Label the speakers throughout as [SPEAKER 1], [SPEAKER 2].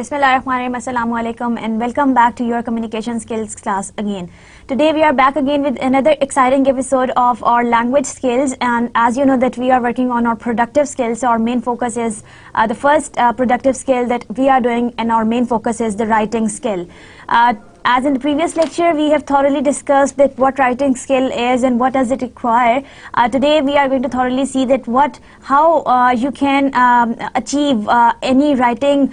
[SPEAKER 1] Bismillahirrahmanirrahim. Assalamu alaikum and welcome back to your communication skills class again. Today we are back again with another exciting episode of our language skills, and as you know that we are working on our productive skills. So our main focus is the first productive skill that we are doing, and our main focus is the writing skill. As in the previous lecture, we have thoroughly discussed that what writing skill is and what does it require. Today we are going to thoroughly see that how you can achieve any writing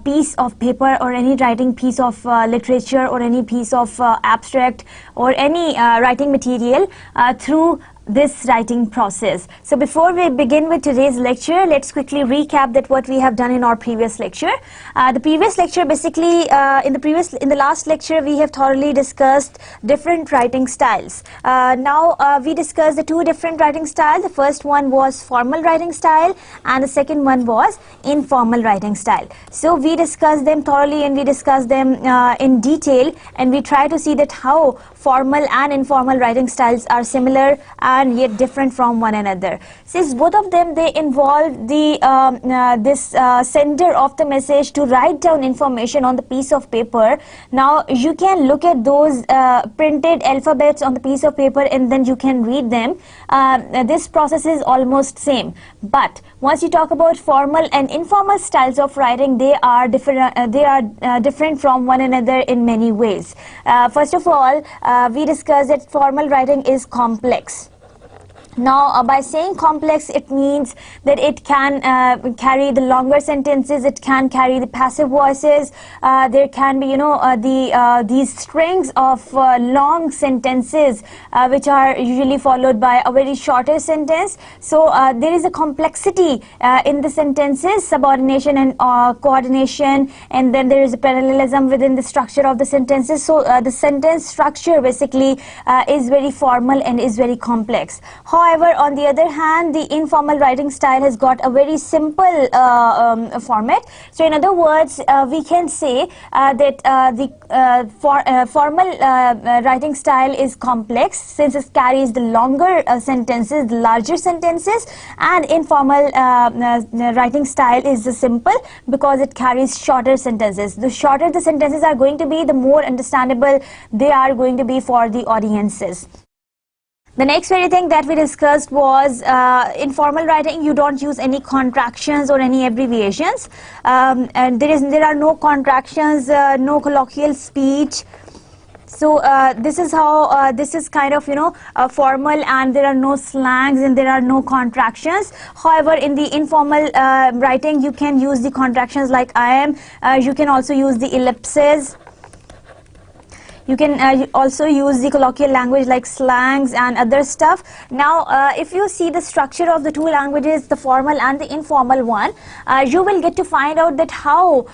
[SPEAKER 1] piece of paper or any writing piece of literature or any piece of abstract or any writing material through this writing process. So before we begin with today's lecture, let's quickly recap that what we have done in our previous lecture. The previous lecture basically in the last lecture we have thoroughly discussed different writing styles. Now we discussed the two different writing styles. The first one was formal writing style and the second one was informal writing style. So we discussed them thoroughly and we discussed them in detail, and we try to see that how formal and informal writing styles are similar and yet different from one another. Since both of them, they involve the sender of the message to write down information on the piece of paper. Now you can look at those printed alphabets on the piece of paper and then you can read them. This process is almost same, but once you talk about formal and informal styles of writing, they are different. Different from one another in many ways. First of all, we discussed that formal writing is complex. Now, by saying complex, it means that it can carry the longer sentences, it can carry the passive voices, there can be, these strings of long sentences which are usually followed by a very shorter sentence. So, there is a complexity in the sentences, subordination and coordination, and then there is a parallelism within the structure of the sentences. So, the sentence structure basically is very formal and is very complex. However, on the other hand, the informal writing style has got a very simple format. So, in other words, we can say that the formal writing style is complex since it carries the longer sentences, the larger sentences, and informal writing style is the simple because it carries shorter sentences. The shorter the sentences are going to be, the more understandable they are going to be for the audiences. The next very thing that we discussed was in formal writing you don't use any contractions or any abbreviations, and there are no contractions, no colloquial speech. So this is how this is kind of formal, and there are no slangs and there are no contractions. However, in the informal writing you can use the contractions like I am. You can also use the ellipses. You can also use the colloquial language like slangs and other stuff. Now, if you see the structure of the two languages, the formal and the informal one, you will get to find out that how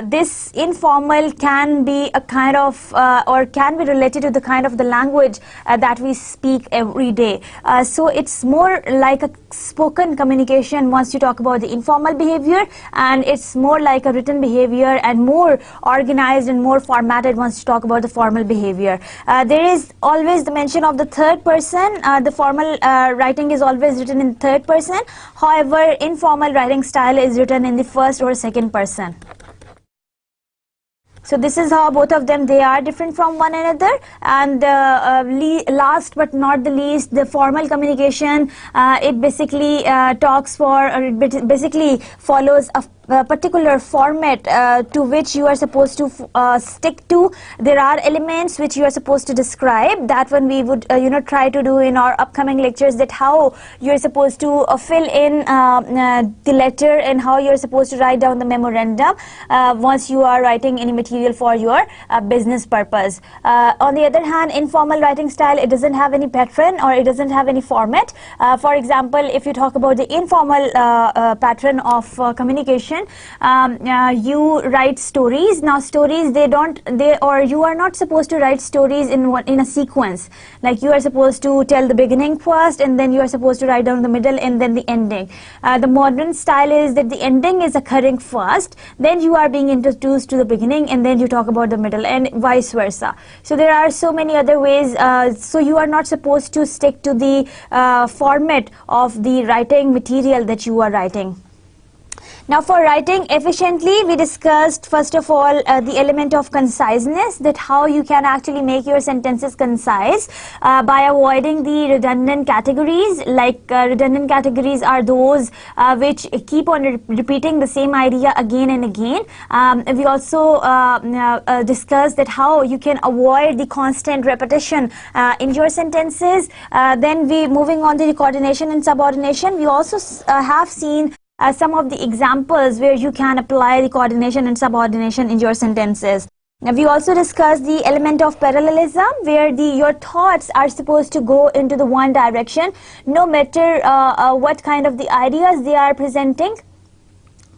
[SPEAKER 1] this informal can be a kind of or can be related to the kind of the language that we speak every day. So it's more like a spoken communication once you talk about the informal behavior, and it's more like a written behavior and more organized and more formatted once you talk about the formal behavior. There is always the mention of the third person. The formal writing is always written in third person. However, informal writing style is written in the first or second person. So this is how both of them, they are different from one another. And last but not the least, the formal communication, it basically talks for, or it basically follows a particular format to which you are supposed to stick to. There are elements which you are supposed to describe. That one we would try to do in our upcoming lectures, that how you are supposed to fill in the letter and how you are supposed to write down the memorandum once you are writing any material for your business purpose. On the other hand, informal writing style, it doesn't have any pattern or it doesn't have any format. For example, if you talk about the informal pattern of communication, you write stories. Now stories, you are not supposed to write stories in a sequence. Like you are supposed to tell the beginning first, and then you are supposed to write down the middle and then the ending. The modern style is that the ending is occurring first, then you are being introduced to the beginning, and then you talk about the middle, and vice versa. So there are so many other ways. So you are not supposed to stick to the format of the writing material that you are writing. Now for writing efficiently, we discussed first of all the element of conciseness, that how you can actually make your sentences concise by avoiding the redundant categories. Like redundant categories are those which keep on repeating the same idea again and again. We also discussed that how you can avoid the constant repetition in your sentences. Then we moving on to the coordination and subordination. We also have seen some of the examples where you can apply the coordination and subordination in your sentences. Now, we also discussed the element of parallelism, where your thoughts are supposed to go into the one direction, no matter what kind of the ideas they are presenting.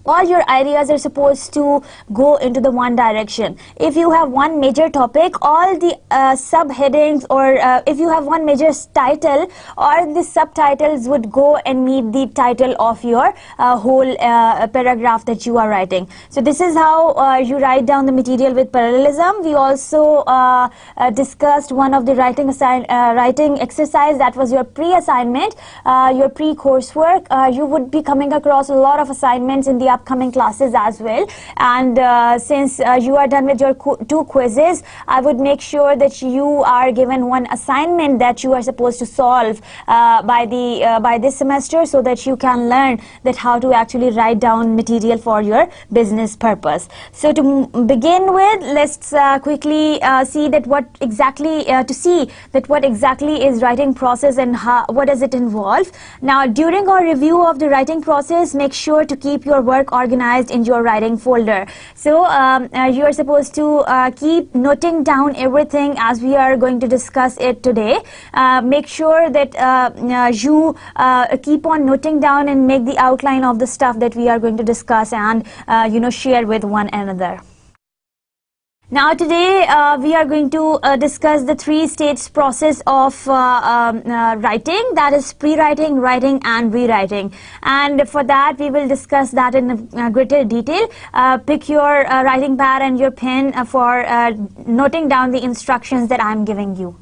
[SPEAKER 1] All your ideas are supposed to go into the one direction. If you have one major topic, all the subheadings, or if you have one major title, all the subtitles would go and meet the title of your whole paragraph that you are writing. So this is how you write down the material with parallelism. We also discussed one of the writing exercise, that was your pre-assignment, your pre-coursework. You would be coming across a lot of assignments in the upcoming classes as well, and since you are done with your two quizzes, I would make sure that you are given one assignment that you are supposed to solve by this semester, so that you can learn that how to actually write down material for your business purpose. So to begin with, let's quickly see that what exactly is writing process and what does it involve. Now, during our review of the writing process, make sure to keep your work organized in your writing folder. So you are supposed to keep noting down everything as we are going to discuss it today. Make sure that you keep on noting down and make the outline of the stuff that we are going to discuss and share with one another. Now today we are going to discuss the three-stage process of writing, that is pre-writing, writing and rewriting. And for that we will discuss that in greater detail. Pick your writing pad and your pen for noting down the instructions that I am giving you.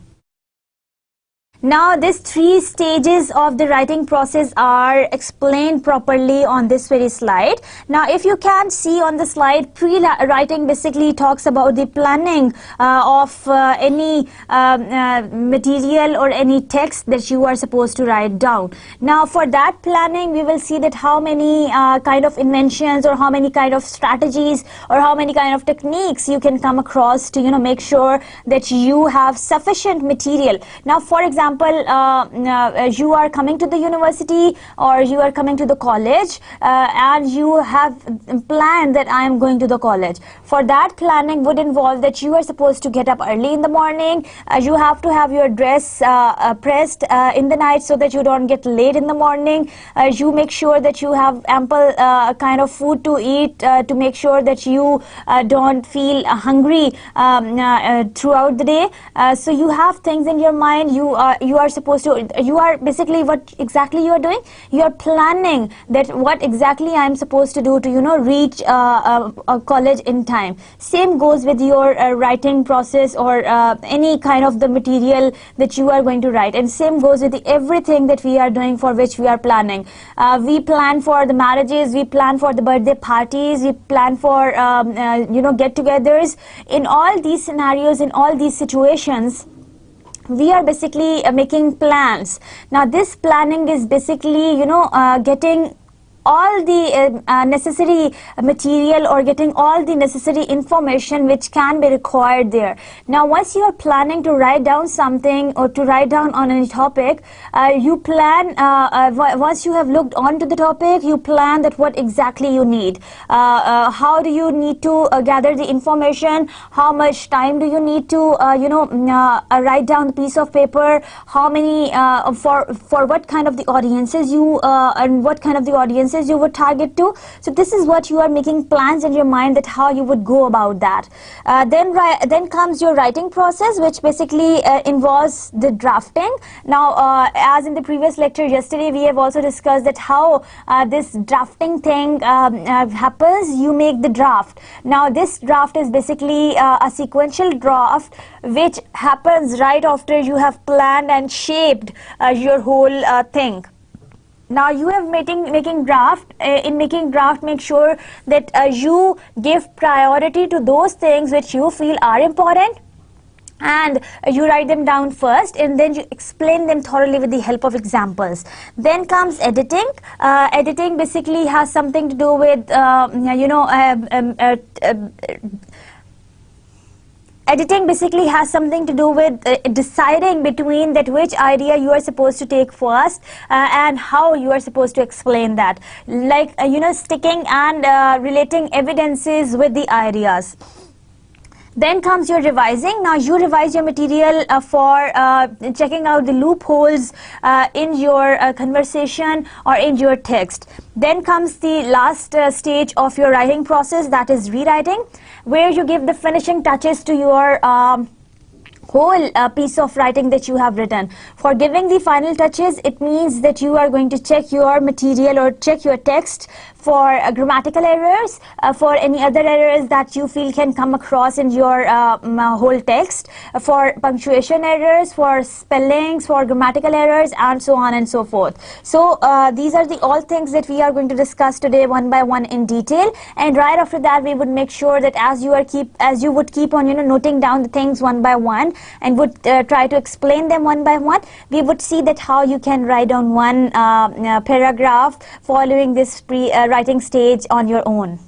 [SPEAKER 1] Now, these three stages of the writing process are explained properly on this very slide. Now, if you can see on the slide, pre-writing basically talks about the planning of any material or any text that you are supposed to write down. Now, for that planning, we will see that how many kind of inventions or how many kind of strategies or how many kind of techniques you can come across to, make sure that you have sufficient material. Now, for example, you are coming to the university or you are coming to the college and you have planned that I am going to the college. For that, planning would involve that you are supposed to get up early in the morning. You have to have your dress pressed in the night so that you don't get late in the morning. You make sure that you have ample kind of food to eat to make sure that you don't feel hungry throughout the day. So you have things in your mind. You are basically, what exactly you are doing, you are planning that what exactly I am supposed to do to reach a college in time. Same goes with your writing process or any kind of the material that you are going to write, and same goes with everything that we are doing for which we are planning. We plan for the marriages, we plan for the birthday parties, we plan for get-togethers. In all these scenarios, in all these situations, we are basically making plans. Now, this planning is basically, getting all the necessary material or getting all the necessary information which can be required there. Now, once you are planning to write down something or to write down on any topic, you plan, once you have looked onto the topic, you plan that what exactly you need. How do you need to gather the information? How much time do you need to, write down the piece of paper? How many, for what kind of the audiences you, and what kind of the audiences you would target to. So this is what you are making plans in your mind, that how you would go about that. Then comes your writing process, which basically involves the drafting. Now, as in the previous lecture yesterday, we have also discussed that how this drafting thing happens. You make the draft. Now, this draft is basically a sequential draft which happens right after you have planned and shaped your whole thing. Now you have making draft. In making draft, make sure that you give priority to those things which you feel are important, and you write them down first, and then you explain them thoroughly with the help of examples. Then comes editing. Editing basically has something to do with editing basically has something to do with deciding between that which idea you are supposed to take first, and how you are supposed to explain that, like sticking and relating evidences with the ideas. Then comes your revising. Now you revise your material for checking out the loopholes in your conversation or in your text. Then comes the last stage of your writing process, that is rewriting, where you give the finishing touches to your whole piece of writing that you have written. For giving the final touches, it means that you are going to check your material or check your text for grammatical errors, for any other errors that you feel can come across in your whole text, for punctuation errors, for spellings, for grammatical errors, and so on and so forth. So these are the all things that we are going to discuss today one by one in detail, and right after that we would make sure that as you would keep on noting down the things one by one and would try to explain them one by one, we would see that how you can write down one paragraph following this writing stage on your own.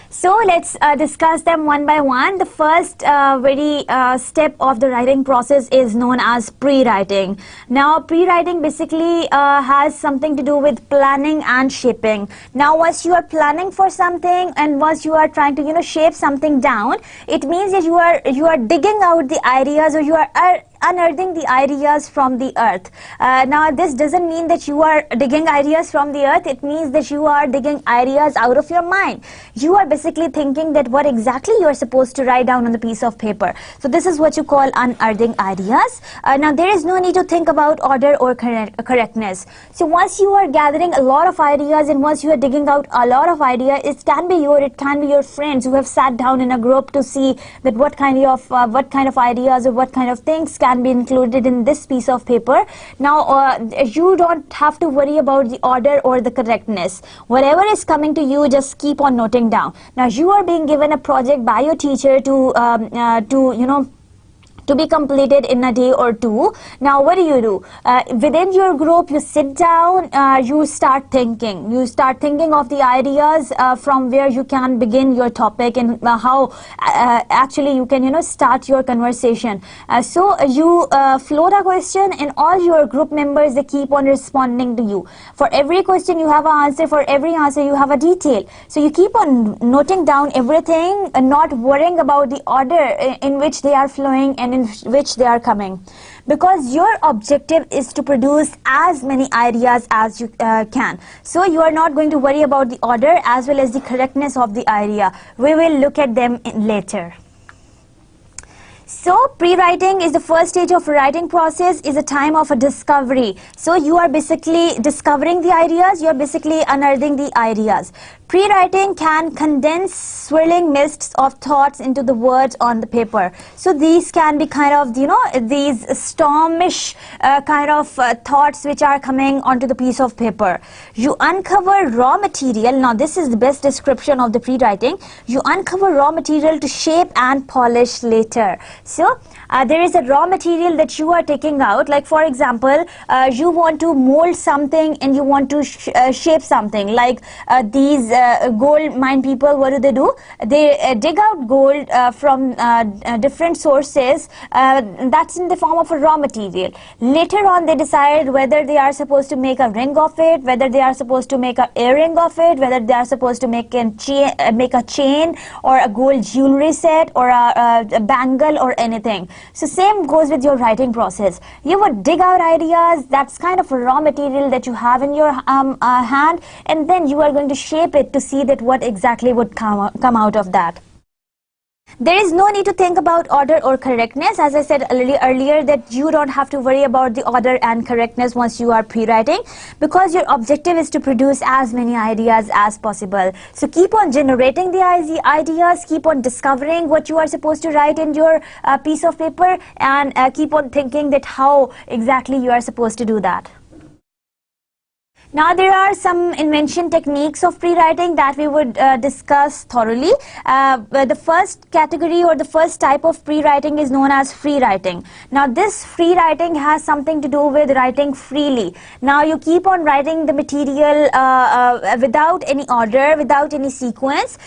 [SPEAKER 1] So let's discuss them one by one. The first very step of the writing process is known as pre-writing. Now pre-writing basically has something to do with planning and shaping. Now once you are planning for something and once you are trying to shape something down, it means that you are digging out the ideas, or you are unearthing the ideas from the earth. Now this doesn't mean that you are digging ideas from the earth. It means that you are digging ideas out of your mind. You are basically thinking that what exactly you are supposed to write down on the piece of paper. So this is what you call unearthing ideas. Now there is no need to think about order or correctness. So once you are gathering a lot of ideas and once you are digging out a lot of ideas, it can be your friends who have sat down in a group to see that what kind of ideas or what kind of things can be included in this piece of paper. Now you don't have to worry about the order or the correctness. Whatever is coming to you, just keep on noting down. Now you are being given a project by your teacher to be completed in a day or two. Now what do? Within your group, you sit down, you start thinking. You start thinking of the ideas from where you can begin your topic and how actually you can start your conversation. So you float a question, and all your group members, they keep on responding to you. For every question you have an answer, for every answer you have a detail. So you keep on noting down everything and not worrying about the order in which they are flowing and in which they are coming, because your objective is to produce as many ideas as you can. So you are not going to worry about the order as well as the correctness of the idea. We will look at them later. So pre-writing is the first stage of writing process, is a time of a discovery. So you are basically discovering the ideas, you are basically unearthing the ideas. Pre-writing can condense swirling mists of thoughts into the words on the paper. So these can be kind of, these stormish kind of thoughts which are coming onto the piece of paper. You uncover raw material. Now this is the best description of the pre-writing. You uncover raw material to shape and polish later. So there is a raw material that you are taking out. Like for example, you want to mold something and you want to shape something. Like these gold mine people, what do? They dig out gold from different sources. That's in the form of a raw material. Later on, they decide whether they are supposed to make a ring of it, whether they are supposed to make an earring of it, whether they are supposed to make a chain or a gold jewelry set or a bangle or anything. So same goes with your writing process. You would dig out ideas. That's kind of a raw material that you have in your hand, and then you are going to shape it to see that what exactly would come out of that. There is no need to think about order or correctness. As I said earlier, that you don't have to worry about the order and correctness once you are pre-writing, because your objective is to produce as many ideas as possible. So keep on generating the ideas, keep on discovering what you are supposed to write in your piece of paper, and keep on thinking that how exactly you are supposed to do that. Now there are some invention techniques of pre-writing that we would discuss thoroughly. The first category or the first type of pre-writing is known as free writing. Now this free writing has something to do with writing freely. Now you keep on writing the material without any order, without any sequence.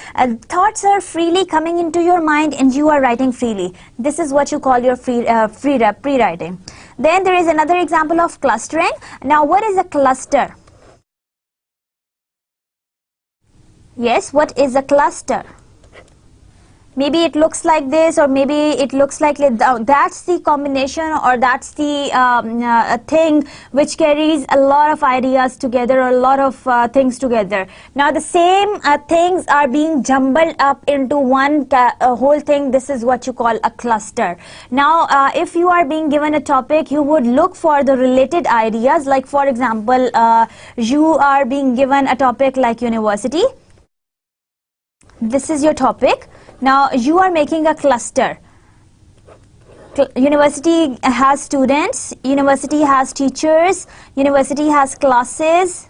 [SPEAKER 1] Thoughts are freely coming into your mind and you are writing freely. This is what you call your pre-writing. Then there is another example of clustering. Now what is a cluster? Yes, what is a cluster? Maybe it looks like this, or maybe it looks like that's the combination, or that's the thing which carries a lot of ideas together, or a lot of things together. Now the same things are being jumbled up into one whole thing. This is what you call a cluster. Now if you are being given a topic, you would look for the related ideas. Like for example, you are being given a topic like university. This is your topic. Now you are making a cluster. University has students, university has teachers, university has classes,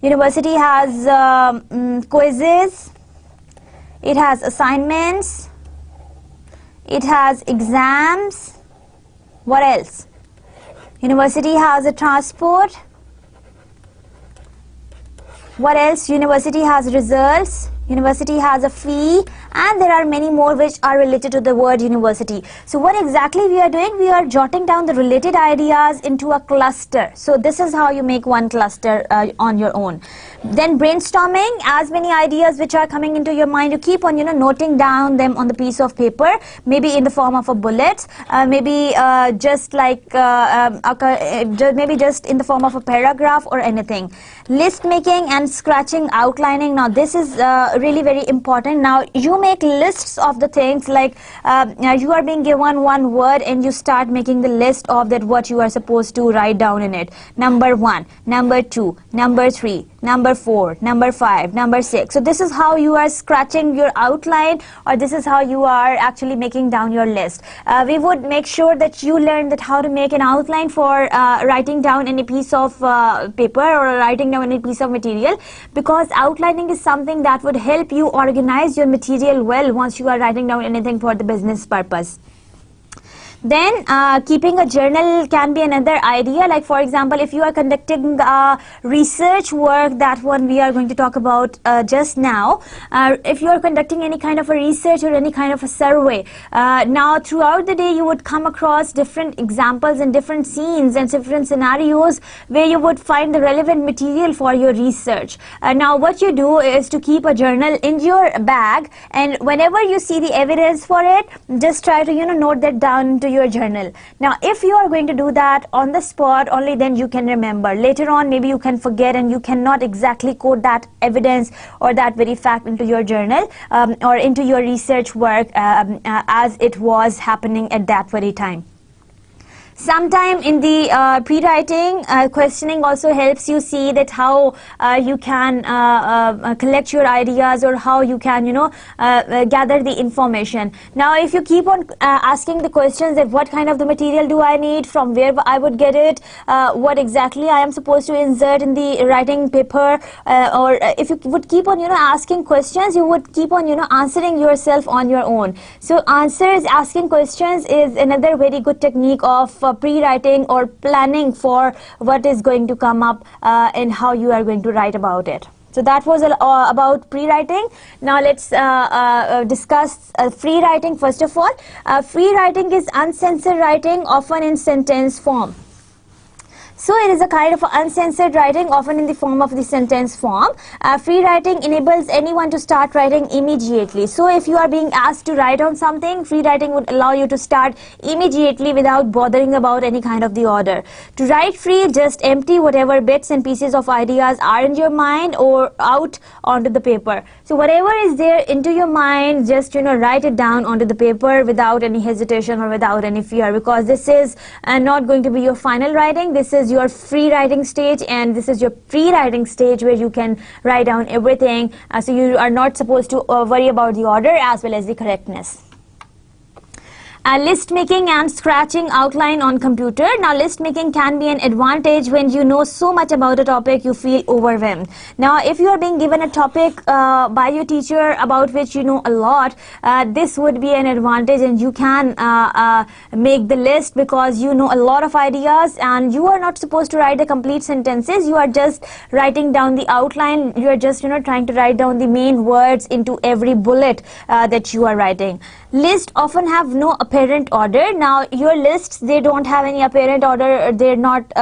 [SPEAKER 1] university has quizzes, it has assignments, it has exams. What else? University has a transport. What else? University has results. University has a fee, and there are many more which are related to the word university. So what exactly we are doing? We are jotting down the related ideas into a cluster. So this is how you make one cluster on your own. Then brainstorming, as many ideas which are coming into your mind, you keep on noting down them on the piece of paper, maybe in the form of a bullet, maybe just like maybe just in the form of a paragraph or anything. List making and scratching, outlining. Now this is really very important. Now you make lists of the things, like you are being given one word and you start making the list of that what you are supposed to write down in it. Number 1, number 2, number 3, number 4, number 5, number 6. So this is how you are scratching your outline, or this is how you are actually making down your list. We would make sure that you learn that how to make an outline for writing down any piece of paper or writing down any piece of material, because outlining is something that would help you organize your material well once you are writing down anything for the business purpose. Then keeping a journal can be another idea. Like for example, if you are conducting research work, that one we are going to talk about just now. If you are conducting any kind of a research or any kind of a survey, now throughout the day you would come across different examples and different scenes and different scenarios where you would find the relevant material for your research. Now what you do is to keep a journal in your bag, and whenever you see the evidence for it, just try to note that down to your journal. Now if you are going to do that on the spot, only then you can remember. Later on maybe you can forget and you cannot exactly quote that evidence or that very fact into your journal or into your research work as it was happening at that very time. Sometime in the pre-writing, questioning also helps you see that how you can collect your ideas, or how you can gather the information. Now if you keep on asking the questions that what kind of the material do I need, from where I would get it, what exactly I am supposed to insert in the writing paper, or if you would keep on asking questions, you would keep on answering yourself on your own. So asking questions is another very good technique of pre-writing or planning for what is going to come up and how you are going to write about it. So that was about pre-writing. Now let's discuss free writing first of all. Free writing is uncensored writing, often in sentence form. So it is a kind of uncensored writing, often in the form of the sentence form. Free writing enables anyone to start writing immediately. So if you are being asked to write on something, free writing would allow you to start immediately without bothering about any kind of the order. To write free, just empty whatever bits and pieces of ideas are in your mind or out onto the paper. So whatever is there into your mind, just write it down onto the paper without any hesitation or without any fear, because this is not going to be your final writing. This is your free writing stage, and this is your pre-writing stage where you can write down everything, so you are not supposed to worry about the order as well as the correctness. List making and scratching outline on computer. Now list making can be an advantage when you know so much about a topic you feel overwhelmed. Now if you are being given a topic by your teacher about which you know a lot, this would be an advantage, and you can make the list because you know a lot of ideas, and you are not supposed to write the complete sentences. You are just writing down the outline. You are just trying to write down the main words into every bullet that you are writing. Lists often have no apparent order. Now your lists, they don't have any apparent order, they're not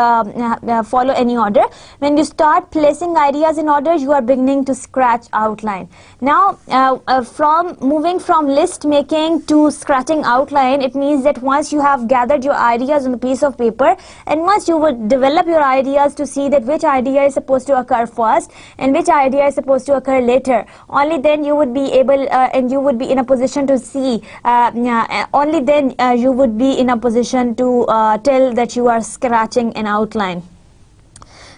[SPEAKER 1] follow any order. When you start placing ideas in order, you are beginning to scratch outline. Now from moving from list making to scratching outline, it means that once you have gathered your ideas on a piece of paper, and once you would develop your ideas to see that which idea is supposed to occur first and which idea is supposed to occur later, only then you would be able and you would be in a position to see, only then you would be in a position to tell that you are scratching an outline.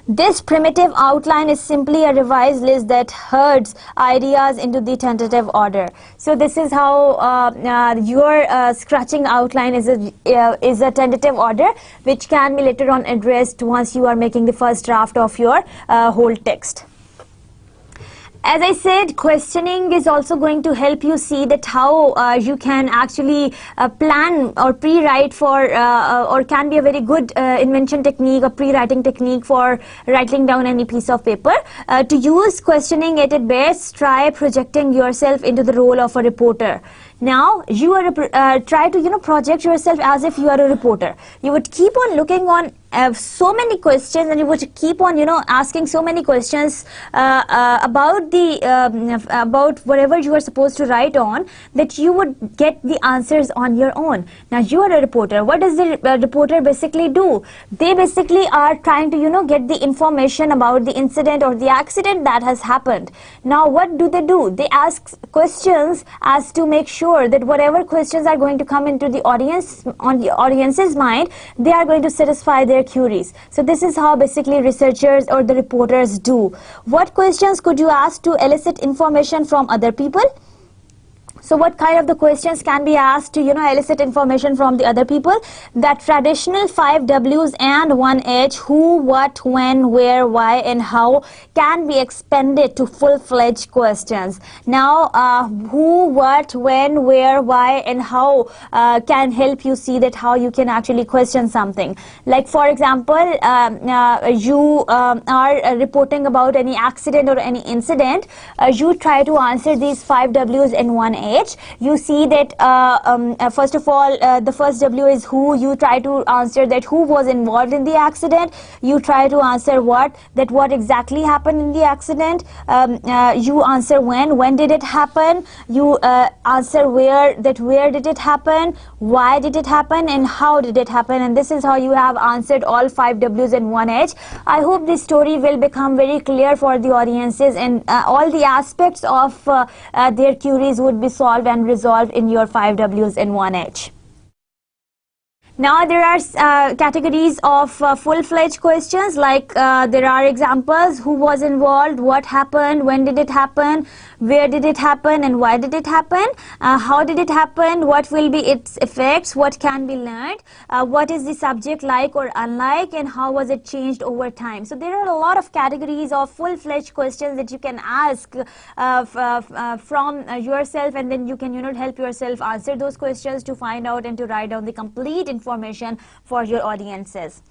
[SPEAKER 1] This primitive outline is simply a revised list that herds ideas into the tentative order. So this is how your scratching outline is a tentative order, which can be later on addressed once you are making the first draft of your whole text. As I said, questioning is also going to help you see that how you can actually plan or pre-write for or can be a very good invention technique or pre-writing technique for writing down any piece of paper. To use questioning at its best, try projecting yourself into the role of a reporter. Now you are try to project yourself as if you are a reporter. You would keep on looking on so many questions, and you would keep on asking so many questions about the about whatever you are supposed to write on, that you would get the answers on your own. Now you are a reporter. What does the reporter basically do? They basically are trying to get the information about the incident or the accident that has happened. Now what do? They ask questions as to make sure that whatever questions are going to come into the audience, on the audience's mind, they are going to satisfy their queries. So this is how basically researchers or the reporters do. What questions could you ask to elicit information from other people? So what kind of the questions can be asked to elicit information from the other people? That traditional 5 W's and 1 H, who, what, when, where, why and how, can be expanded to full-fledged questions. Now who, what, when, where, why and how can help you see that how you can actually question something. Like for example, you are reporting about any accident or any incident. You try to answer these 5 W's and 1 H. You see that first of all, the first W is who. You try to answer that who was involved in the accident. You try to answer what, that what exactly happened in the accident. You answer when did it happen. You answer where, that where did it happen, why did it happen and how did it happen. And this is how you have answered all 5 W's and 1 H. I hope this story will become very clear for the audiences, and all the aspects of their queries would be solved and resolved in your 5 W's and 1 H. Now there are categories of full-fledged questions, like there are examples: who was involved, what happened, when did it happen, where did it happen and why did it happen, how did it happen, what will be its effects, what can be learned, what is the subject like or unlike, and how was it changed over time. So there are a lot of categories of full-fledged questions that you can ask from yourself, and then you can help yourself answer those questions to find out and to write down the complete information for your audiences.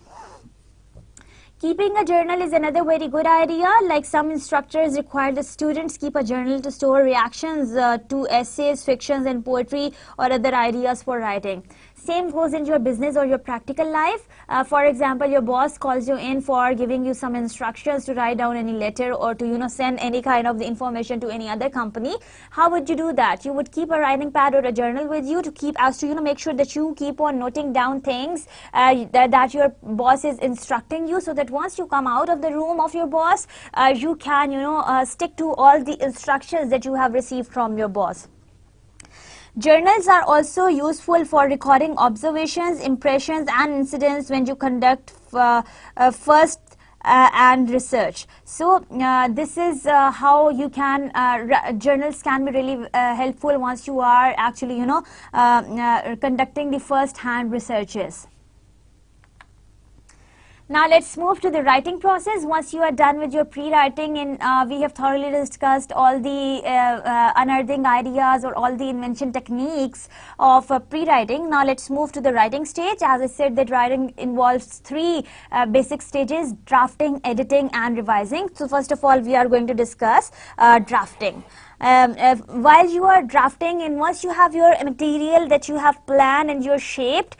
[SPEAKER 1] Keeping a journal is another very good idea. Like some instructors require the students keep a journal to store reactions to essays, fictions and poetry or other ideas for writing. Same goes in your business or your practical life. For example, your boss calls you in for giving you some instructions to write down any letter or to send any kind of the information to any other company. How would you do that? You would keep a writing pad or a journal with you to keep, as to make sure that you keep on noting down things that your boss is instructing you, so that once you come out of the room of your boss, you can stick to all the instructions that you have received from your boss. Journals are also useful for recording observations, impressions and incidents when you conduct first and research. So this is how you can journals can be really helpful once you are actually conducting the first hand researches. Now let's move to the writing process. Once you are done with your pre-writing, and we have thoroughly discussed all the unearthing ideas or all the invention techniques of pre-writing. Now let's move to the writing stage. As I said, that writing involves three basic stages: drafting, editing, and revising. So first of all, we are going to discuss drafting. While you are drafting, and once you have your material that you have planned and you're shaped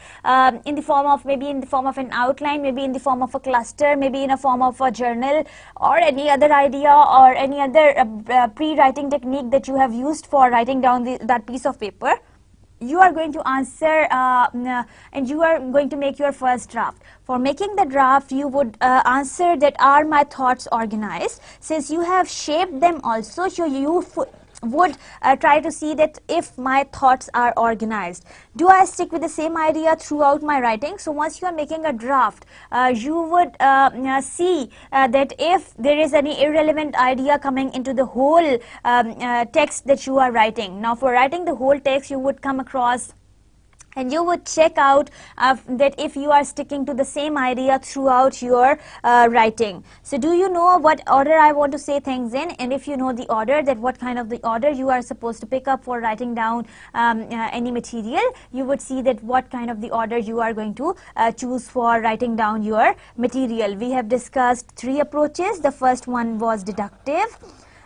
[SPEAKER 1] in the form of, maybe in the form of an outline, maybe in the form of a cluster, maybe in a form of a journal, or any other idea or any other pre-writing technique that you have used for writing down that piece of paper, you are going to answer and you are going to make your first draft. For making the draft, you would answer that, are my thoughts organized? Since you have shaped them also, so you would try to see that if my thoughts are organized. Do I stick with the same idea throughout my writing? So once you are making a draft, you would see that if there is any irrelevant idea coming into the whole text that you are writing. Now for writing the whole text, you would come across and you would check out that if you are sticking to the same idea throughout your writing. So do you know what order I want to say things in? And if you know the order, that what kind of the order you are supposed to pick up for writing down any material, you would see that what kind of the order you are going to choose for writing down your material. We have discussed three approaches. The first one was deductive,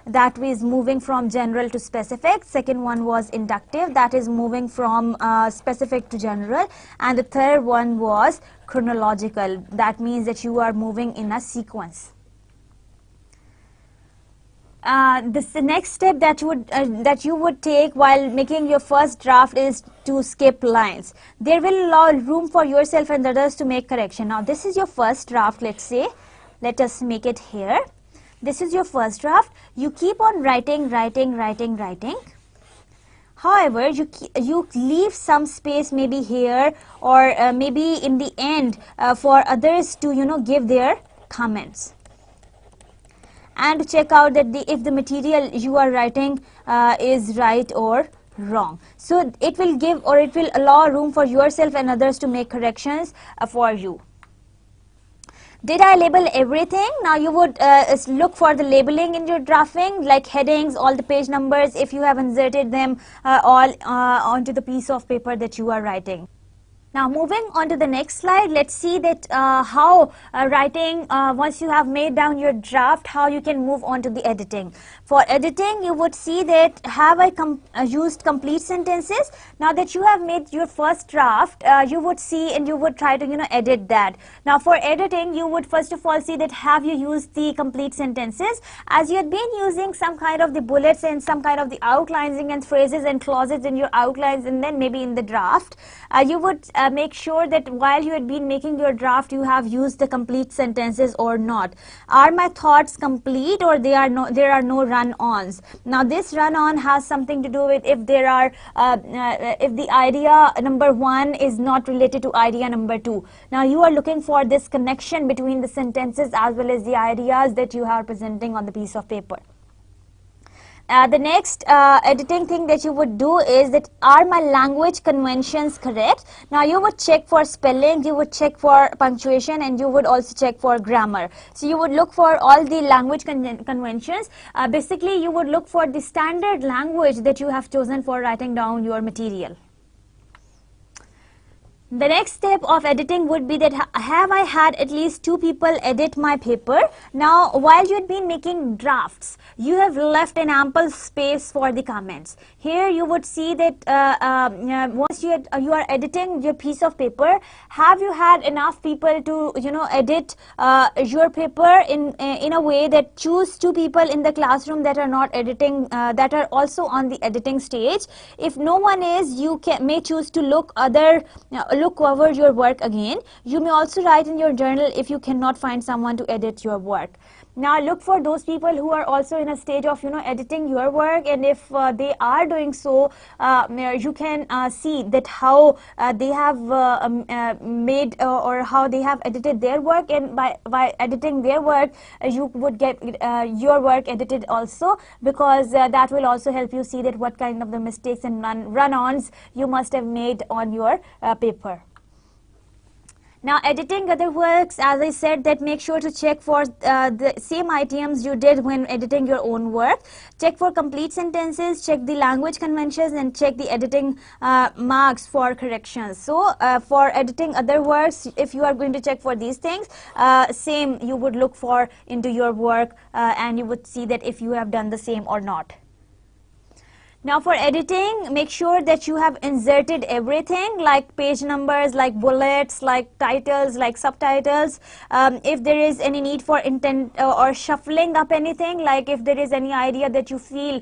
[SPEAKER 1] that is moving from general to specific. Second one was inductive, that is moving from specific to general. And the third one was chronological, that means that you are moving in a sequence. The next step that you would take while making your first draft is to skip lines. There will allow room for yourself and others to make correction. Now this is your first draft, let's say. Let us make it here. This is your first draft. You keep on writing. However, you leave some space, maybe here or maybe in the end for others to give their comments and to check out that if the material you are writing is right or wrong. So it will give, or it will allow room for yourself and others to make corrections for you. Did I label everything? Now you would look for the labeling in your drafting, like headings, all the page numbers, if you have inserted them all onto the piece of paper that you are writing. Now moving on to the next slide, let's see that how writing, once you have made down your draft, how you can move on to the editing. For editing, you would see that have I used complete sentences? Now that you have made your first draft, you would see and you would try to edit that. Now for editing, you would first of all see that have you used the complete sentences? As you had been using some kind of the bullets and some kind of the outlining and phrases and clauses in your outlines and then maybe in the draft, you would make sure that while you had been making your draft, you have used the complete sentences or not. Are my thoughts complete, or there are no run-ons? Now this run-on has something to do with if there are if the idea number 1 is not related to idea number 2. Now you are looking for this connection between the sentences as well as the ideas that you are presenting on the piece of paper. The next editing thing that you would do is that, are my language conventions correct? Now you would check for spelling, you would check for punctuation, and you would also check for grammar. So you would look for all the language conventions. Basically you would look for the standard language that you have chosen for writing down your material. The next step of editing would be that have I had at least 2 people edit my paper? Now while you had been making drafts, you have left an ample space for the comments. Here you would see that once you are editing your piece of paper, have you had enough people to edit your paper in a way that choose 2 people in the classroom that are not editing, that are also on the editing stage. If no one is, you may choose to look over your work again. You may also write in your journal if you cannot find someone to edit your work. Now look for those people who are also in a stage of editing your work, and if they are doing so, you can see that how they have made or how they have edited their work, and by editing their work you would get your work edited also, because that will also help you see that what kind of the mistakes and run-ons you must have made on your paper. Now editing other works, as I said, that make sure to check for the same items you did when editing your own work. Check for complete sentences, check the language conventions, and check the editing marks for corrections. So for editing other works, if you are going to check for these things, same you would look for into your work, and you would see that if you have done the same or not. Now for editing, make sure that you have inserted everything, like page numbers, like bullets, like titles, like subtitles. If there is any need for intent or shuffling up anything, like if there is any idea that you feel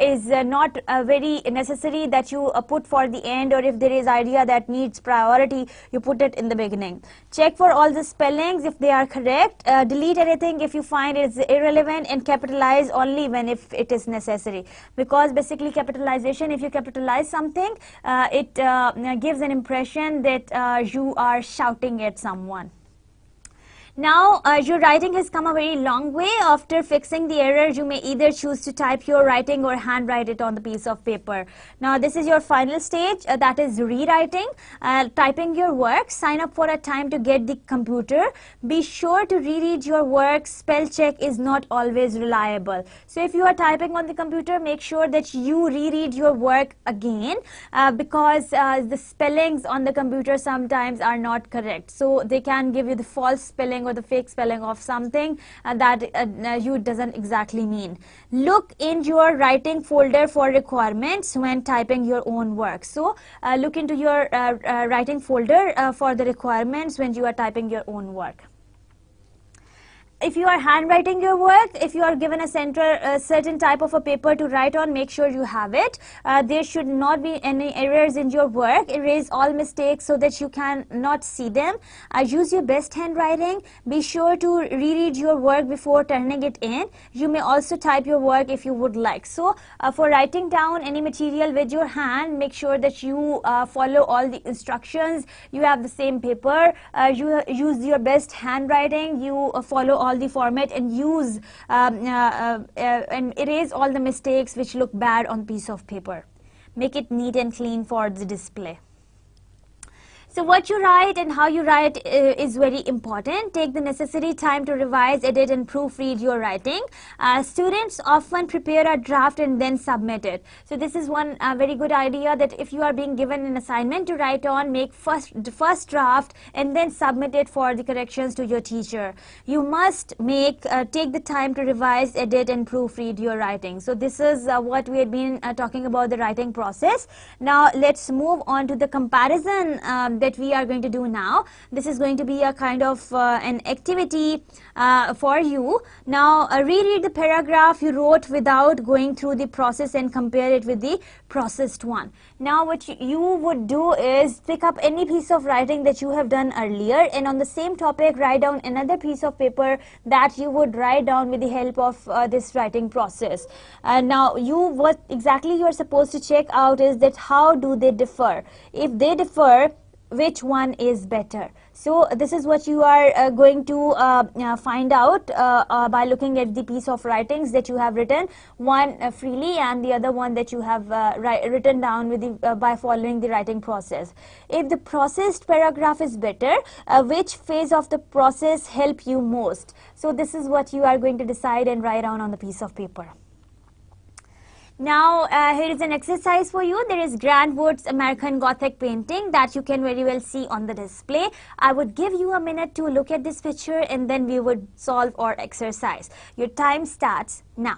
[SPEAKER 1] is not very necessary, that you put for the end, or if there is idea that needs priority, you put it in the beginning. Check for all the spellings if they are correct. Delete anything if you find it is irrelevant, and capitalize only when if it is necessary, because basically capitalization, if you capitalize something, it gives an impression that you are shouting at someone. Now your writing has come a very long way. After fixing the errors, you may either choose to type your writing or handwrite it on the piece of paper. Now this is your final stage, that is rewriting, typing your work. Sign up for a time to get the computer. Be sure to reread your work. Spell check is not always reliable. So if you are typing on the computer, make sure that you reread your work again, because the spellings on the computer sometimes are not correct. So they can give you the false spelling or the fake spelling of something that you doesn't exactly mean. Look in your writing folder for requirements when typing your own work. So look into your writing folder for the requirements when you are typing your own work. If you are handwriting your work, if you are given a certain type of a paper to write on, make sure you have it. There should not be any errors in your work. Erase all mistakes so that you can not see them. Use your best handwriting. Be sure to reread your work before turning it in. You may also type your work if you would like. So for writing down any material with your hand, make sure that you follow all the instructions. You have the same paper. You use your best handwriting. You follow all the format, and use and erase all the mistakes which look bad on piece of paper. Make it neat and clean for the display. So what you write and how you write is very important. Take the necessary time to revise, edit, and proofread your writing. Students often prepare a draft and then submit it. So this is one very good idea, that if you are being given an assignment to write on, make the first draft and then submit it for the corrections to your teacher. You must take the time to revise, edit, and proofread your writing. So this is what we had been talking about, the writing process. Now let's move on to the comparison that we are going to do now. This is going to be a kind of an activity for you. Now reread the paragraph you wrote without going through the process and compare it with the processed one. Now what you would do is pick up any piece of writing that you have done earlier, and on the same topic write down another piece of paper that you would write down with the help of this writing process. Now what exactly you are supposed to check out is that how do they differ. If they differ, which one is better? So this is what you are going to find out by looking at the piece of writings that you have written, one freely and the other one that you have written down with the, by following the writing process. If the processed paragraph is better, which phase of the process help you most? So this is what you are going to decide and write down on the piece of paper. Now here is an exercise for you. There is Grant Wood's American Gothic painting that you can very well see on the display. I would give you a minute to look at this picture, and then we would solve our exercise. Your time starts now.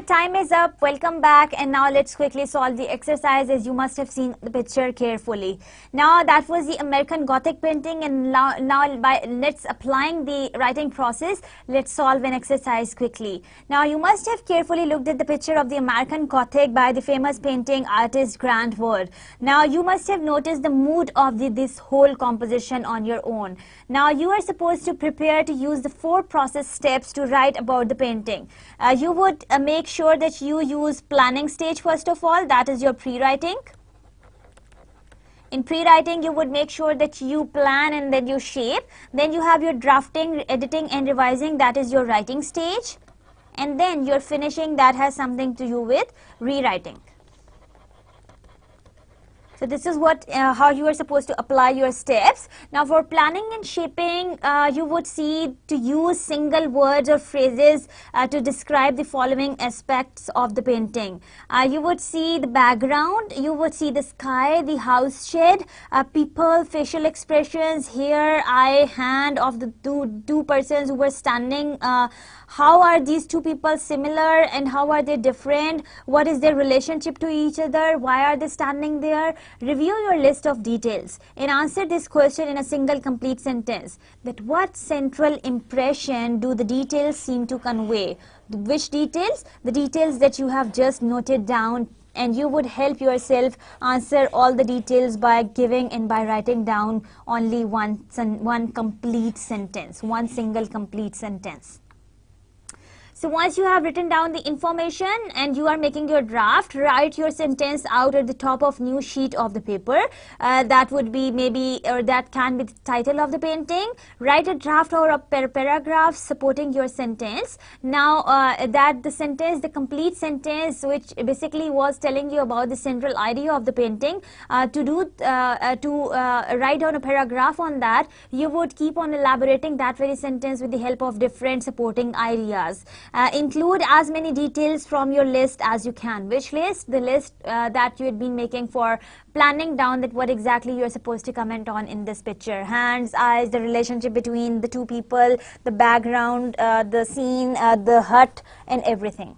[SPEAKER 1] time is up. Welcome back, and now let's quickly solve the exercise, as you must have seen the picture carefully. Now that was the American Gothic painting, and now by let's applying the writing process, let's solve an exercise quickly. Now you must have carefully looked at the picture of the American Gothic by the famous painting artist Grant Wood. Now you must have noticed the mood of this whole composition on your own. Now you are supposed to prepare to use the 4 process steps to write about the painting. You would make sure that you use planning stage first of all, that is your pre-writing. In pre-writing, you would make sure that you plan and then you shape. Then you have your drafting, editing and revising, that is your writing stage. And then your finishing, that has something to do with rewriting. So this is what how you are supposed to apply your steps. Now for planning and shaping, you would see to use single words or phrases to describe the following aspects of the painting. You would see the background, you would see the sky, the house shed, people, facial expressions, hair, eye, hand of the two persons who were standing. How are these two people similar and how are they different? What is their relationship to each other? Why are they standing there? Review your list of details and answer this question in a single complete sentence. That what central impression do the details seem to convey? Which details? The details that you have just noted down, and you would help yourself answer all the details by giving and by writing down only one complete sentence, one single complete sentence. So once you have written down the information and you are making your draft, write your sentence out at the top of new sheet of the paper. That would be maybe, or that can be the title of the painting. Write a draft or a paragraph supporting your sentence. Now that the sentence, the complete sentence, which basically was telling you about the central idea of the painting, to write down a paragraph on that, you would keep on elaborating that very sentence with the help of different supporting ideas. Include as many details from your list as you can. Which list? The list that you had been making for planning down that what exactly you're supposed to comment on in this picture. Hands, eyes, the relationship between the two people, the background, the scene, the hut and everything.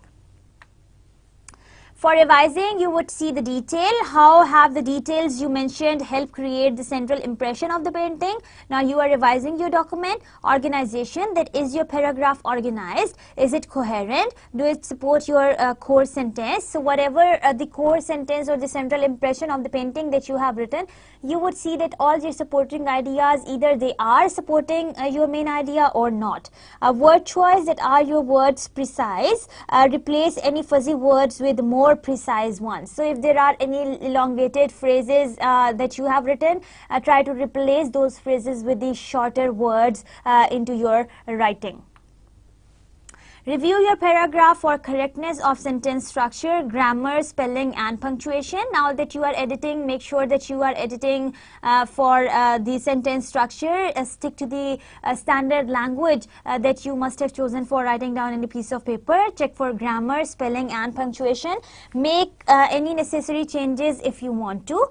[SPEAKER 1] For revising, you would see the detail. How have the details you mentioned help create the central impression of the painting? Now you are revising your document. Organization, that is your paragraph organized? Is it coherent? Do it support your core sentence? So whatever the core sentence or the central impression of the painting that you have written, you would see that all your supporting ideas, either they are supporting your main idea or not. Word choice, that are your words precise? Replace any fuzzy words with more precise ones. So if there are any elongated phrases that you have written, try to replace those phrases with the shorter words into your writing. Review your paragraph for correctness of sentence structure, grammar, spelling and punctuation. Now that you are editing, make sure that you are editing for the sentence structure. Stick to the standard language that you must have chosen for writing down in a piece of paper. Check for grammar, spelling and punctuation. Make any necessary changes if you want to.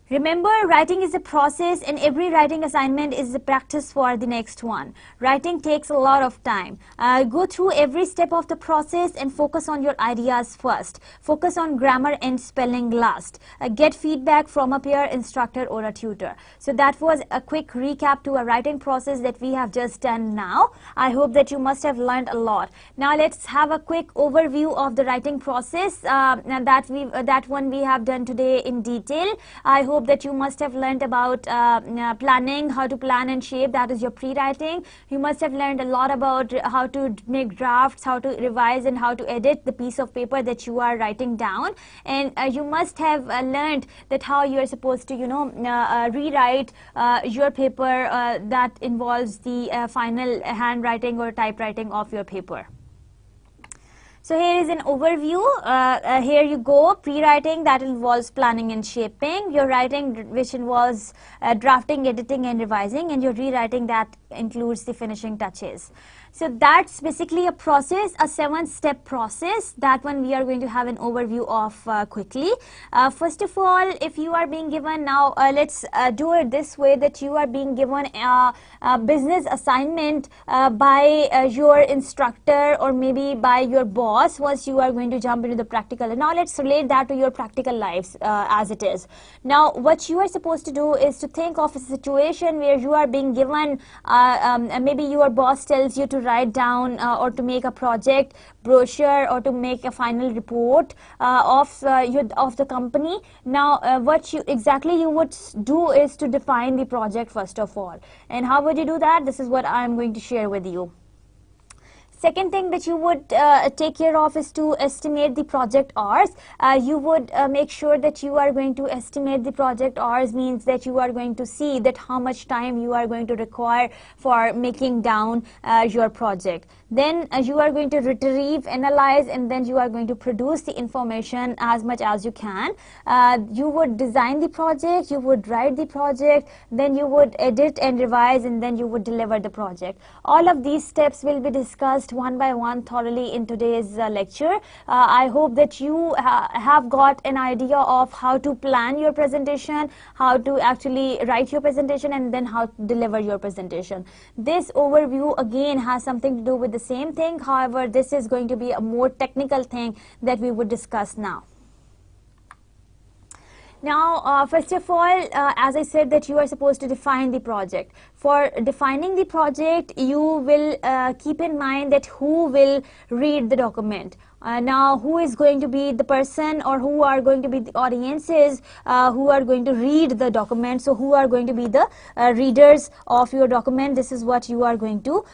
[SPEAKER 1] Remember, writing is a process and every writing assignment is a practice for the next one. Writing takes a lot of time. Go through every step of the process and focus on your ideas first. Focus on grammar and spelling last. Get feedback from a peer, instructor or a tutor. So that was a quick recap to a writing process that we have just done now. I hope that you must have learned a lot. Now let's have a quick overview of the writing process that one we have done today in detail. I hope that you must have learned about planning, how to plan and shape, that is your pre-writing. You must have learned a lot about how to make drafts, how to revise and how to edit the piece of paper that you are writing down. And you must have learned that how you are supposed to, rewrite your paper that involves the final handwriting or typewriting of your paper. So here is an overview. Here you go. Pre-writing, that involves planning and shaping. Your writing, which involves drafting, editing and revising. And your rewriting, that includes the finishing touches. So that's basically a process, a 7-step process. That one we are going to have an overview of quickly. First of all, if you are being given now, let's do it this way, that you are being given a business assignment by your instructor or maybe by your boss once you are going to jump into the practical. And now let's relate that to your practical lives as it is. Now what you are supposed to do is to think of a situation where you are being given, maybe your boss tells you to write down or to make a project brochure or to make a final report of the company. Now what you exactly you would do is to define the project first of all. And how would you do that? This is what I am going to share with you. Second thing that you would take care of is to estimate the project hours. You would make sure that you are going to estimate the project hours, means that you are going to see that how much time you are going to require for making down your project. Then you are going to retrieve, analyze, and then you are going to produce the information as much as you can. You would design the project, you would write the project, then you would edit and revise, and then you would deliver the project. All of these steps will be discussed one by one thoroughly in today's lecture. I hope that you have got an idea of how to plan your presentation, how to actually write your presentation, and then how to deliver your presentation. This overview again has something to do with the same thing. However, this is going to be a more technical thing that we would discuss now. Now, first of all, as I said, that you are supposed to define the project. For defining the project, you will keep in mind that who will read the document. Now, who is going to be the person, or who are going to be the audiences who are going to read the document? So, who are going to be the readers of your document? This is what you are going to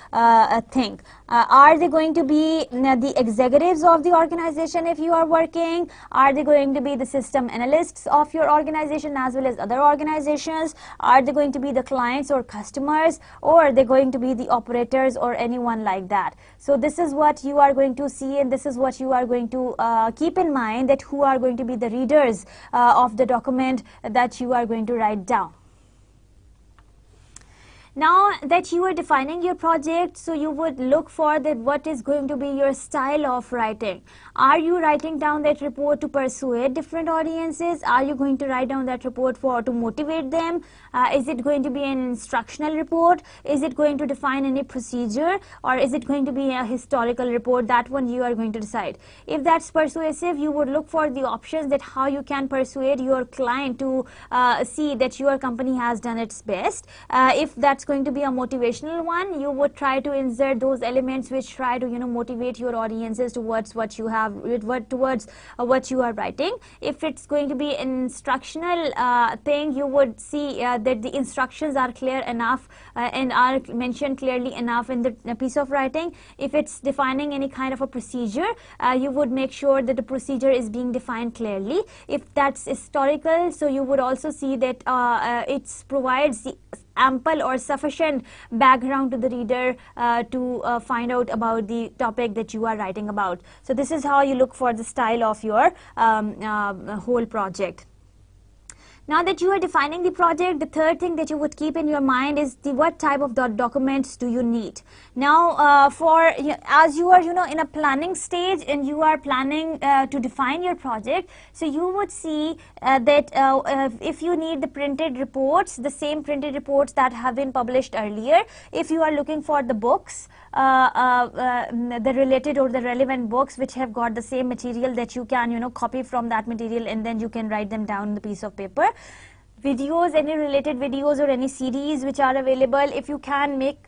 [SPEAKER 1] think. Are they going to be the executives of the organization if you are working? Are they going to be the system analysts of your organization as well as other organizations? Are they going to be the clients or customers, or are they going to be the operators or anyone like that? So this is what you are going to see, and this is what you are going to keep in mind, that who are going to be the readers of the document that you are going to write down. Now that you are defining your project, so you would look for that what is going to be your style of writing. Are you writing down that report to persuade different audiences? Are you going to write down that report to motivate them? Is it going to be an instructional report? Is it going to define any procedure, or is it going to be a historical report? That one you are going to decide. If that's persuasive, you would look for the options that how you can persuade your client to see that your company has done its best. If that's going to be a motivational one, you would try to insert those elements which try to motivate your audiences towards what you have, towards what you are writing. If it's going to be an instructional thing, you would see that the instructions are clear enough and are mentioned clearly enough in the piece of writing. If it's defining any kind of a procedure, you would make sure that the procedure is being defined clearly. If that's historical, so you would also see that it provides the ample or sufficient background to the reader to find out about the topic that you are writing about. So this is how you look for the style of your whole project. Now that you are defining the project, the third thing that you would keep in your mind is what type of documents do you need. Now as you are in a planning stage and you are planning to define your project, so you would see that if you need the printed reports, the same printed reports that have been published earlier. If you are looking for the books, the related or the relevant books which have got the same material, that you can copy from that material and then you can write them down on the piece of paper. Videos, any related videos or any CDs which are available, if you can make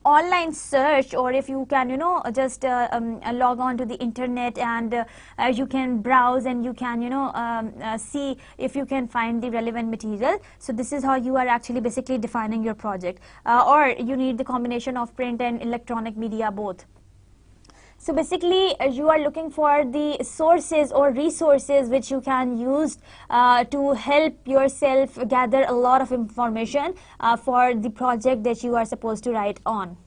[SPEAKER 1] online search, or if you can just log on to the internet and you can browse and you can see if you can find the relevant material. So this is how you are actually basically defining your project, or you need the combination of print and electronic media both. So basically you are looking for the sources or resources which you can use to help yourself gather a lot of information for the project that you are supposed to write on.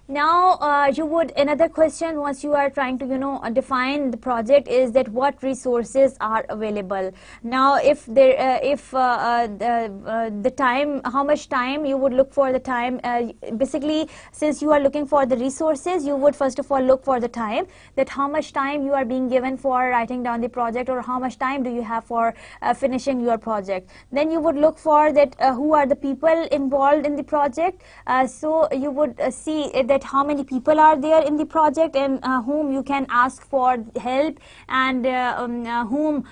[SPEAKER 1] Now, you would, another question once you are trying to, define the project is that what resources are available. Now, if there, if the time, how much time you would look for the time, basically, since you are looking for the resources, you would first of all look for the time, that how much time you are being given for writing down the project, or how much time do you have for finishing your project. Then you would look for that who are the people involved in the project. So you would see that how many people are there in the project, and whom you can ask for help, and who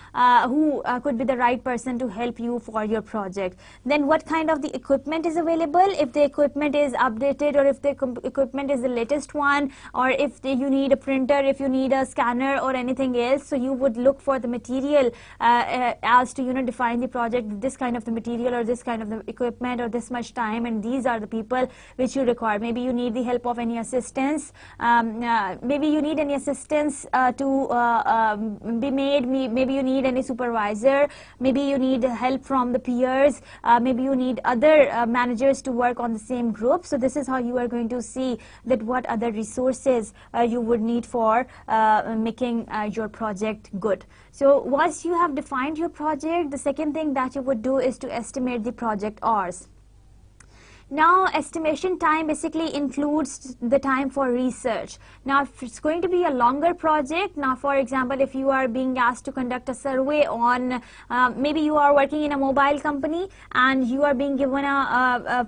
[SPEAKER 1] could be the right person to help you for your project. Then what kind of the equipment is available, if the equipment is updated, or if the equipment is the latest one, or if you need a printer, if you need a scanner or anything else. So you would look for the material as to define the project, this kind of the material, or this kind of the equipment, or this much time, and these are the people which you require. Maybe you need the help of any assistance, maybe you need any assistance to be made, maybe you need any supervisor, maybe you need help from the peers, maybe you need other managers to work on the same group. So this is how you are going to see that what other resources you would need for making your project good. So once you have defined your project, the second thing that you would do is to estimate the project hours. Now, estimation time basically includes the time for research. Now, if it's going to be a longer project, now for example, if you are being asked to conduct a survey on, maybe you are working in a mobile company and you are being given a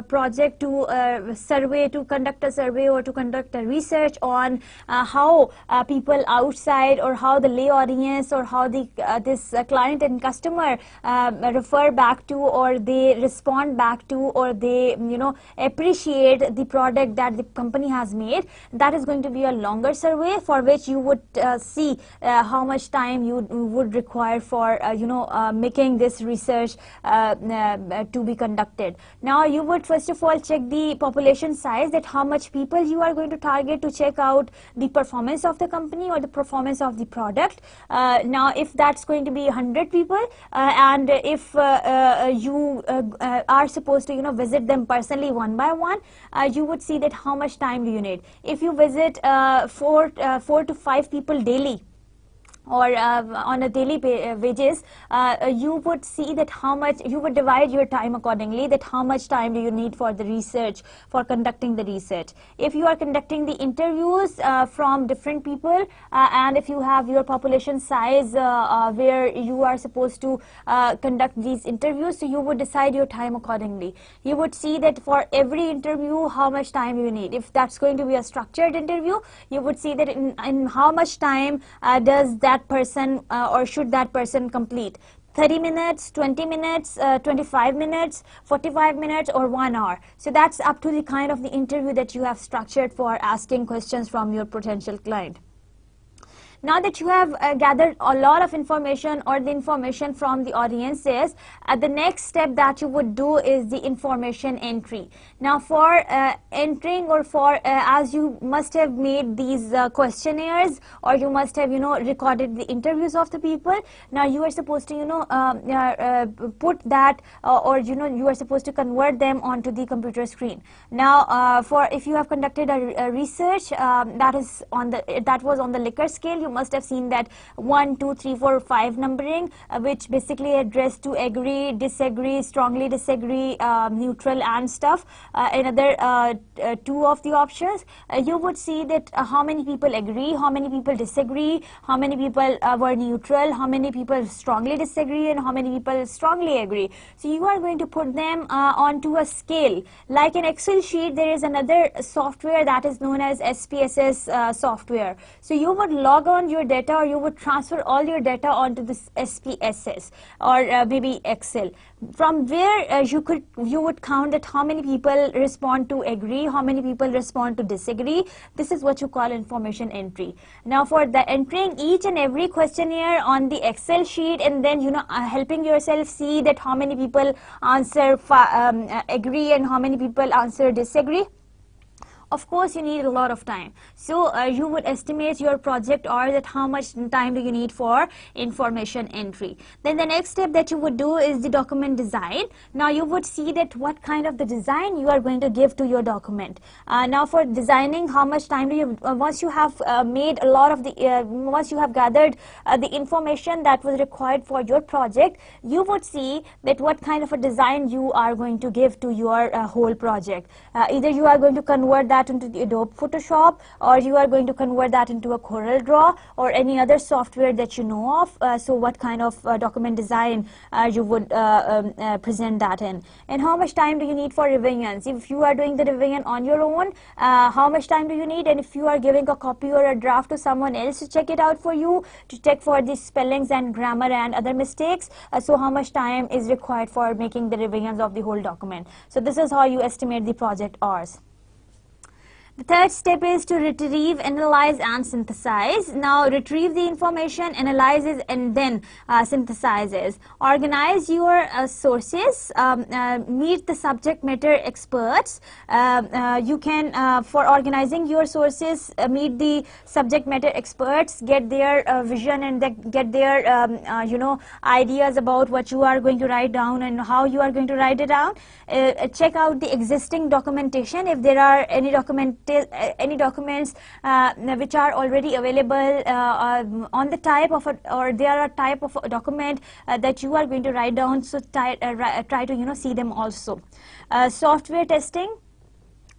[SPEAKER 1] project to survey, to conduct a survey or to conduct a research on how people outside, or how the lay audience, or how the this client and customer refer back to, or they respond back to, or they appreciate the product that the company has made. That is going to be a longer survey, for which you would see how much time you would require for making this research to be conducted. Now you would first of all check the population size, that how much people you are going to target to check out the performance of the company or the performance of the product. Now if that's going to be 100 people, and if you are supposed to visit them personally one by one, you would see that how much time do you need. If you visit 4 to 5 people daily, or on a daily wages, you would see that how much you would divide your time accordingly, that how much time do you need for the research, for conducting the research. If you are conducting the interviews from different people, and if you have your population size where you are supposed to conduct these interviews, so you would decide your time accordingly. You would see that for every interview how much time you need. If that's going to be a structured interview, you would see that in how much time does that person or should that person complete. 30 minutes, 20 minutes, 25 minutes, 45 minutes, or 1 hour. So that's up to the kind of the interview that you have structured for asking questions from your potential client. Now that you have gathered a lot of information, or the information from the audiences, the next step that you would do is the information entry. Now for entering, or for as you must have made these questionnaires, or you must have recorded the interviews of the people. Now you are supposed to put that or you are supposed to convert them onto the computer screen. Now for if you have conducted a research that was on the Likert scale, you must have seen that 1, 2, 3, 4, 5 numbering, which basically address to agree, disagree, strongly disagree, neutral, and stuff. Another 2 of the options, you would see that how many people agree, how many people disagree, how many people were neutral, how many people strongly disagree, and how many people strongly agree. So you are going to put them onto a scale. Like an Excel sheet, there is another software that is known as SPSS software. So you would log on your data, or you would transfer all your data onto this SPSS, or maybe Excel. From where you would count that how many people respond to agree, how many people respond to disagree. This is what you call information entry. Now for the entering each and every questionnaire on the Excel sheet, and then helping yourself see that how many people answer agree and how many people answer disagree. Of course, you need a lot of time. So you would estimate your project or that how much time do you need for information entry. Then the next step that you would do is the document design. Now you would see that what kind of the design you are going to give to your document. Now for designing, how much time do you, once you have made a lot of the, once you have gathered the information that was required for your project, you would see that what kind of a design you are going to give to your whole project. Either you are going to convert that into the Adobe Photoshop, or you are going to convert that into a Corel Draw or any other software that you know of. So what kind of document design you would present that in, and how much time do you need for revisions. If you are doing the revision on your own, how much time do you need, and if you are giving a copy or a draft to someone else to check it out for you, to check for the spellings and grammar and other mistakes, so how much time is required for making the revisions of the whole document. So this is how you estimate the project hours. The third step is to retrieve, analyze and synthesize. Now retrieve the information, analyzes and then synthesizes. Organize your sources, meet the subject matter experts. You can, for organizing your sources, meet the subject matter experts, get their vision and get their you know, ideas about what you are going to write down and how you are going to write it down. Check out the existing documentation if there are any documents which are already available on the type of a, or they are a type of a document that you are going to write down. So try to, you know, see them also. Software testing.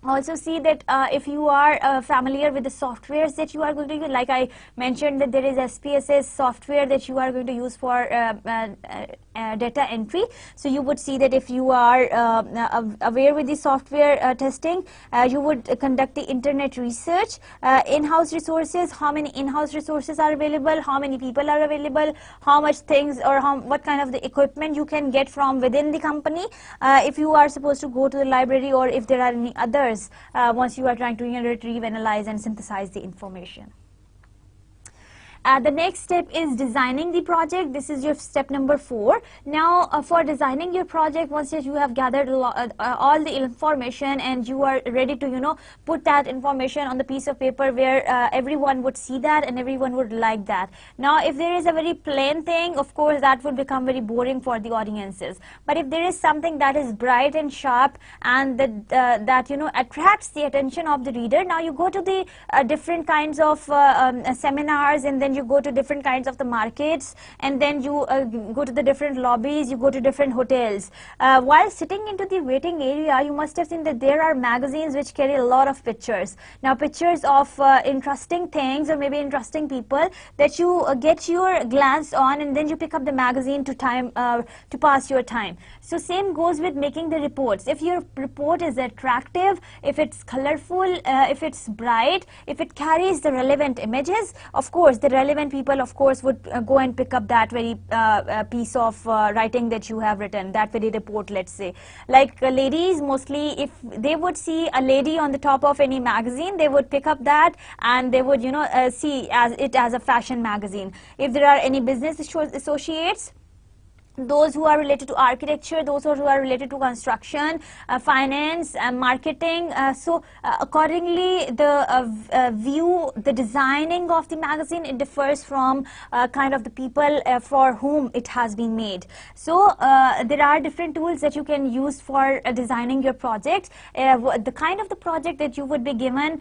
[SPEAKER 1] Also see that if you are familiar with the softwares that you are going to use, like I mentioned that there is SPSS software that you are going to use for data entry. So you would see that if you are aware with the software testing, you would conduct the internet research, in-house resources, how many in-house resources are available, how many people are available, how much things or what kind of the equipment you can get from within the company, if you are supposed to go to the library, or if there are any others once you are trying to retrieve, analyze and synthesize the information. The next step is designing the project. This is your step number 4. Now for designing your project, once you have gathered all the information and you are ready to, you know, put that information on the piece of paper where everyone would see that and everyone would like that. Now if there is a very plain thing, of course that would become very boring for the audiences. But if there is something that is bright and sharp and that you know, attracts the attention of the reader, now you go to the different kinds of seminars, and then you go to different kinds of the markets, and then you go to the different lobbies, you go to different hotels. While sitting into the waiting area, you must have seen that there are magazines which carry a lot of pictures. Now pictures of interesting things or maybe interesting people that you get your glance on, and then you pick up the magazine to pass your time. So same goes with making the reports. If your report is attractive, if it's colorful, if it's bright, if it carries the relevant images, of course the relevant people of course would go and pick up that very piece of writing that you have written, that very report, let's say. Like ladies, mostly if they would see a lady on the top of any magazine, they would pick up that and they would, you know, see it as a fashion magazine. If there are any business associates, those who are related to architecture, those who are related to construction, finance, marketing. So accordingly, the view, the designing of the magazine, it differs from kind of the people for whom it has been made. So there are different tools that you can use for designing your project. The kind of the project that you would be given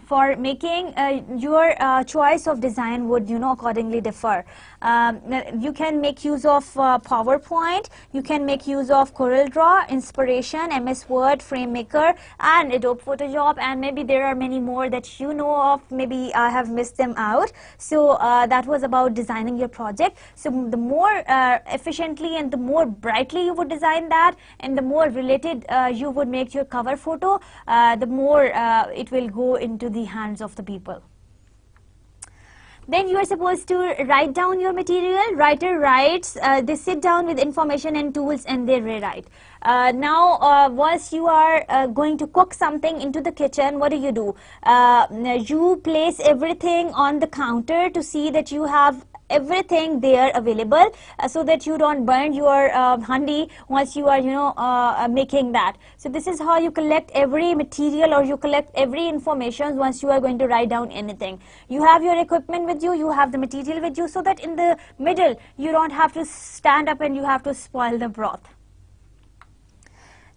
[SPEAKER 1] for making your choice of design would, you know, accordingly differ. You can make use of PowerPoint, you can make use of Corel Draw, Inspiration, MS Word, FrameMaker and Adobe Photoshop, and maybe there are many more that you know of, maybe I have missed them out. So that was about designing your project. So the more efficiently and the more brightly you would design that, and the more related you would make your cover photo, the more it will go into the hands of the people. Then you are supposed to write down your material. Writer writes, they sit down with information and tools and they rewrite. Now once you are going to cook something into the kitchen, what do? You place everything on the counter to see that you have everything there available, so that you don't burn your handi once you are making that. So this is how you collect every material, or you collect every information once you are going to write down anything. You have your equipment with you, you have the material with you, so that in the middle you don't have to stand up and you have to spoil the broth.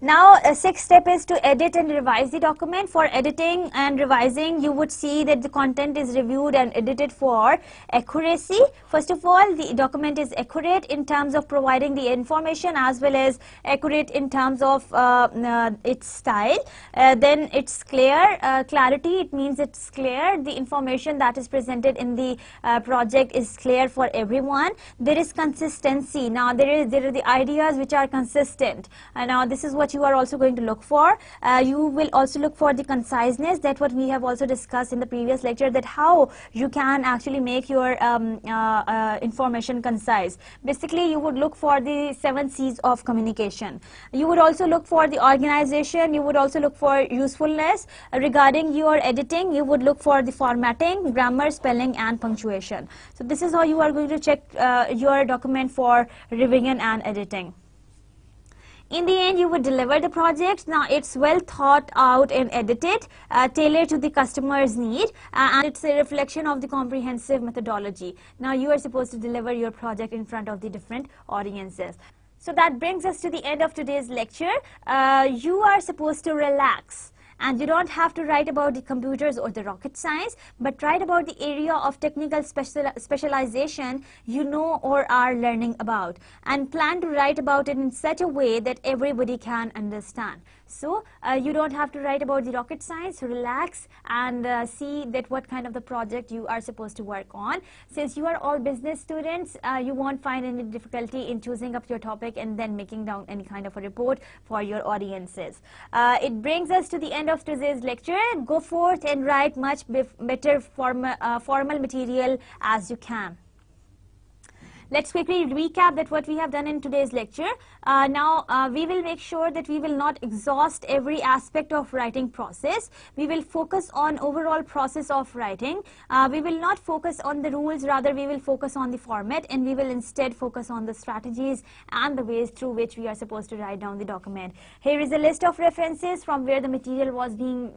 [SPEAKER 1] Now, a sixth step is to edit and revise the document. For editing and revising, you would see that the content is reviewed and edited for accuracy. First of all, the document is accurate in terms of providing the information, as well as accurate in terms of its style. Then it's clear. Clarity, it means it's clear. The information that is presented in the project is clear for everyone. There is consistency. Now, there are the ideas which are consistent. Now, this is what you are also going to look for. You will also look for the conciseness, that what we have also discussed in the previous lecture, that how you can actually make your information concise. Basically, you would look for the 7 C's of communication. You would also look for the organization. You would also look for usefulness. Regarding your editing, you would look for the formatting, grammar, spelling, and punctuation. So this is how you are going to check your document for revision and editing. In the end, you would deliver the project. Now, it's well thought out and edited, tailored to the customer's need, and it's a reflection of the comprehensive methodology. Now, you are supposed to deliver your project in front of the different audiences. So that brings us to the end of today's lecture. You are supposed to relax. And you don't have to write about the computers or the rocket science, but write about the area of technical specialization you know or are learning about, and plan to write about it in such a way that everybody can understand. So you don't have to write about the rocket science. Relax and see that what kind of the project you are supposed to work on. Since you are all business students, you won't find any difficulty in choosing up your topic and then making down any kind of a report for your audiences. It brings us to the end of today's lecture. Go forth and write much better formal material as you can. Let's quickly recap that what we have done in today's lecture. Now, we will make sure that we will not exhaust every aspect of writing process. We will focus on overall process of writing. We will not focus on the rules, rather we will focus on the format, and we will instead focus on the strategies and the ways through which we are supposed to write down the document. Here is a list of references from where the material was being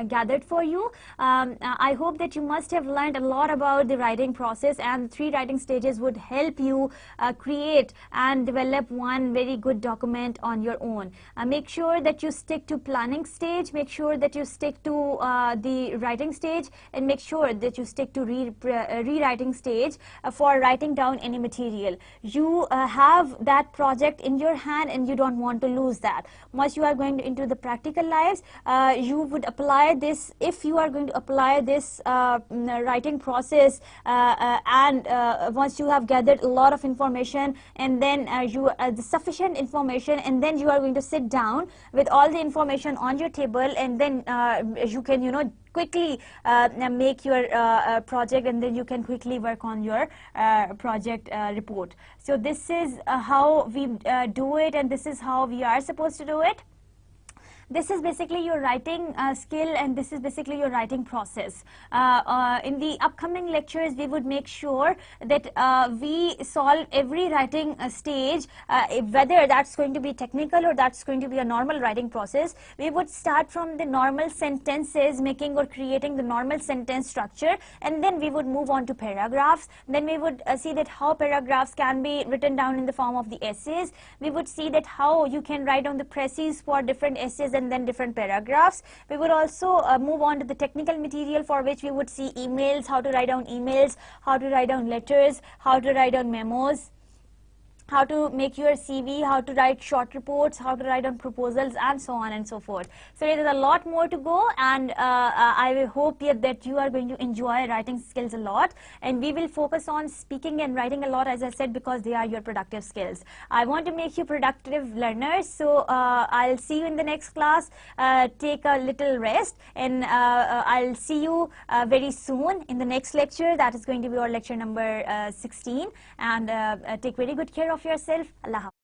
[SPEAKER 1] gathered for you. I hope that you must have learned a lot about the writing process, and the 3 writing stages would help you create and develop one very good document on your own. Make sure that you stick to planning stage, make sure that you stick to the writing stage, and make sure that you stick to rewriting stage for writing down any material. You have that project in your hand and you don't want to lose that. Once you are going into the practical lives, you would apply this. If you are going to apply this writing process and once you have gathered a lot of information, and then the sufficient information, and then you are going to sit down with all the information on your table, and then you can quickly make your project, and then you can quickly work on your project report. So this is how we do it, and this is how we are supposed to do it. This is basically your writing skill, and this is basically your writing process. In the upcoming lectures, we would make sure that we solve every writing stage, whether that's going to be technical or that's going to be a normal writing process. We would start from the normal sentences, making or creating the normal sentence structure, and then we would move on to paragraphs. Then we would see that how paragraphs can be written down in the form of the essays. We would see that how you can write down the précis for different essays and then different paragraphs. We would also move on to the technical material, for which we would see emails, how to write down emails, how to write down letters, how to write down memos, how to make your CV, how to write short reports, how to write on proposals, and so on and so forth. So there is a lot more to go, and I hope that you are going to enjoy writing skills a lot, and we will focus on speaking and writing a lot, as I said, because they are your productive skills. I want to make you productive learners, so I'll see you in the next class. Take a little rest, and I'll see you very soon in the next lecture. That is going to be our lecture number 16, and take very good care of yourself. Allah Hafiz.